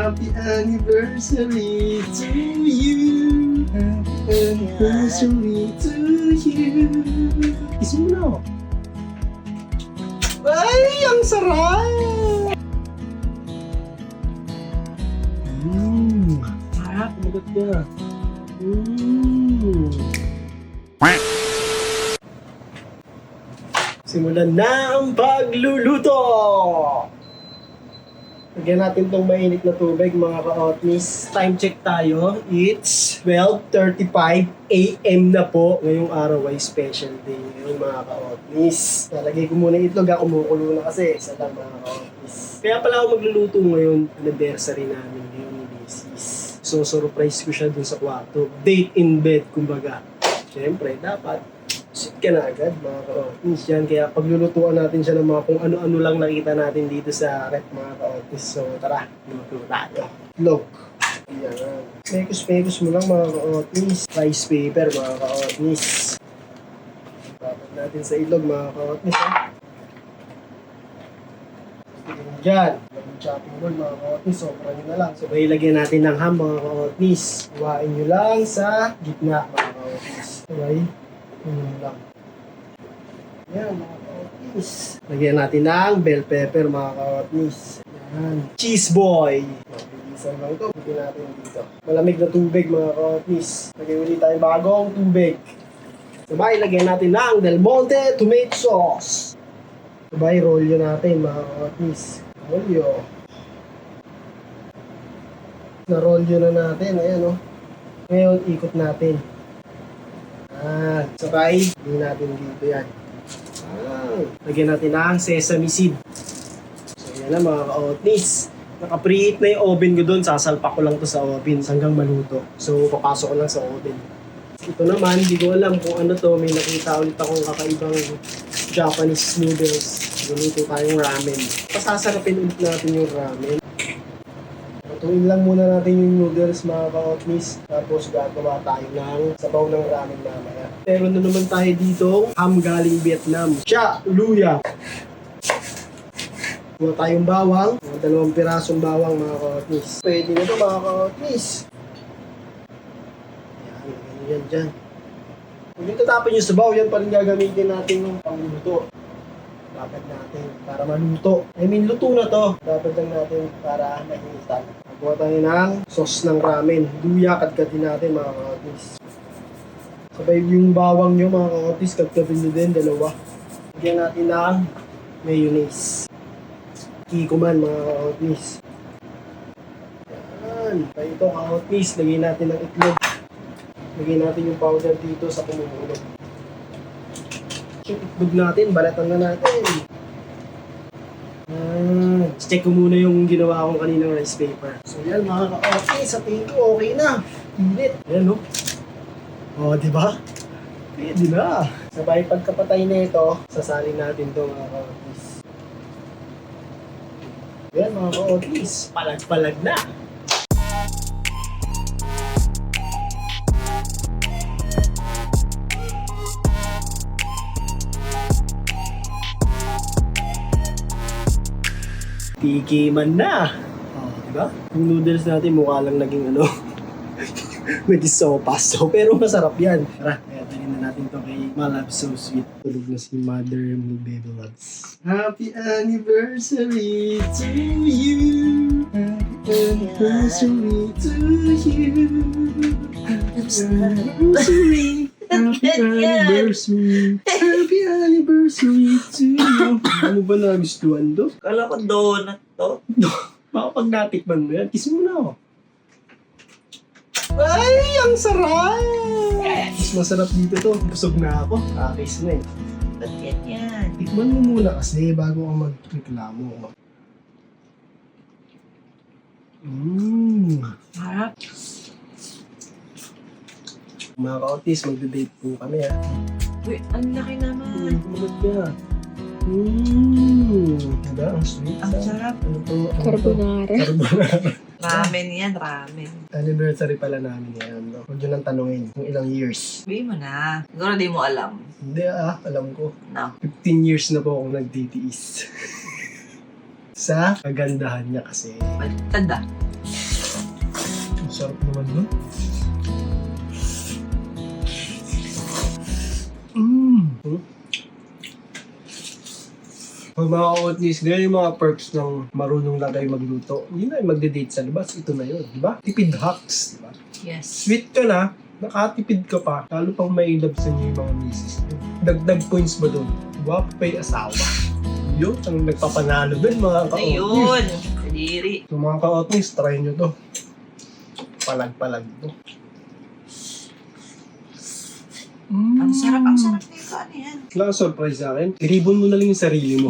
Happy anniversary to you. Happy anniversary to you. Kiss mo na ako. Ay, ang sarap! Sarap, magot ka. Simulan na ang pagluluto! Lagyan natin tong mainit na tubig mga ka-otnis. Time check tayo. It's 12:35 AM na po. Ngayong araw ay special day ngayon mga ka-otnis. Nalagay ko muna itlog. Kumukulo na kasi. Isa lang mga ka-otnis. Kaya pala ako magluluto ngayon. Anniversary namin ngayon ni Macy's. So surprise ko siya dun sa kwarto. Date in bed kumbaga. Siyempre dapat sit ka na agad mga ka-otnis yan. Kaya paglulutuan natin siya ng mga kung ano-ano lang nakita natin dito sa rep mga ka-otnis. So tara, luto tayo. Itlog. Yan. Pekos-pekos mo lang mga ka-otnis. Rice paper mga ka-otnis. Tapos natin sa ilog mga ka-otnis ha. Diyan. Chopping board mga ka-otnis. Sobra nyo na lang. So ilagyan natin ng ham mga ka-otnis. Iwain nyo lang sa gitna mga ka-otnis. Okay. Lang. Yan mga ka-otnis. Lagyan natin ng bell pepper mga ka-otnis. Yan. Cheese boy. Mabilisan lang ito. Lagyan natin dito. Malamig na tubig mga ka-otnis. Lagyan ulit tayong bagong tubig. Sabay, lagyan natin ng Del Monte tomato sauce. Sabay, rolyo natin mga ka-otnis. Rolyo. Na-rolyo na natin. Ayan o. Ngayon, ikot natin. Sabay, hindi natin dito yan. Lagyan natin ang sesame seed. So yan na mga ka-otnis. Naka-preheat na yung oven ko doon. Sasalpak ko lang to sa oven hanggang maluto. So papasok ko lang sa oven. Ito naman, hindi ko alam kung ano to. May nakita ulit akong kakaibang Japanese noodles. Luto tayong ramen. Pasasarapin ulit natin yung ramen. Tuwin lang muna natin yung noodles mga ka-otnis. Tapos gagawa tayo ng sabaw ng ramen mamaya. Pero na naman tayo dito, ham galing Vietnam. Siya, luya. Kuha tayong bawang. Mga 2 pirasong bawang mga ka-otnis. Pwede na ito mga ka-otnis. Yan dyan. Kung dito tapon yung sabaw, yan pa rin gagamitin natin yung pangluto. Dapat natin para maluto. I mean, luto na to. Dapat lang natin para mahinitan. Kuha tayo ng sauce ng ramen. Luya, kadkatin natin mga ka-otnis. Sabay yung bawang nyo mga ka-otnis, kadkatin nyo din, 2. Lagyan natin ng mayonnaise. Kikuman mga ka-otnis. Yan. Kaya ito ka-otnis, lagyan natin ng itlog. Lagyan natin yung powder dito sa kumukulog. Yung itlog natin, balatan na natin. Check ko muna yung ginawa kong kaninang rice paper. So yan mga ka-otnis, sa tingin ko okay na. Init. Yan no. O, diba? Pwede na. Sabay pagkapatay na ito, sasalin natin ito mga ka-otnis. Yan mga ka-otnis, palag-palag na. Tikiman na! Oh, diba? Yung noodles natin mukha lang naging ano, naging sopas. So, pero masarap yan. Tara, kaya tayo na natin to kay My Love So Sweet. Tulog na si Mother mo, baby loves. Happy anniversary to you! Happy anniversary to you! Happy anniversary! Happy anniversary! Happy anniversary to you! Ano ba nagustuhan do? Kala ko donut to. Baka pag natikman mo yan, kiss mo na ako. Ay, ang sarap! Mas masarap dito to. Busog na ako. Kakis na eh. Ba't yan? Tikman mo muna kasi bago ka magreklamo. Harap. Mga ka-autis, magde-date po kami ha. Uy, ang laki naman. Kulot ka. Diba? Ang sweet. Ang sarap. Ano to? Carbonara. Carbonara. Ramen yan, ramen. Anniversary pala namin yan. No? Huwag yun ang tanungin kung ilang years. Sabihin mo na. Siguro di mo alam. Hindi alam ko. No. 15 years na po akong nagtitiis. Sa kagandahan niya kasi. Tanda. Sarap naman nun. Pag mga ka-otnis, ganyan yung mga perks ng marunong lang kayo magluto. Yun na yung magde-date sa labas. Ito na yun, di ba? Tipid hacks, di ba? Yes. Sweet ka na, nakatipid ka pa, lalo pang may love sa inyo yung mga misis nyo. Dagdag points ba doon? Guwapo pa yung asawa. Yun, ang nagpapanalo doon mga ka-otnis. Ayun. Kadiri. So mga ka-otnis, try nyo to. Palag-palag to. Ang sarap nito. Ano yan? Wala kang surprise sa akin. Iribon mo na lang yung sarili mo.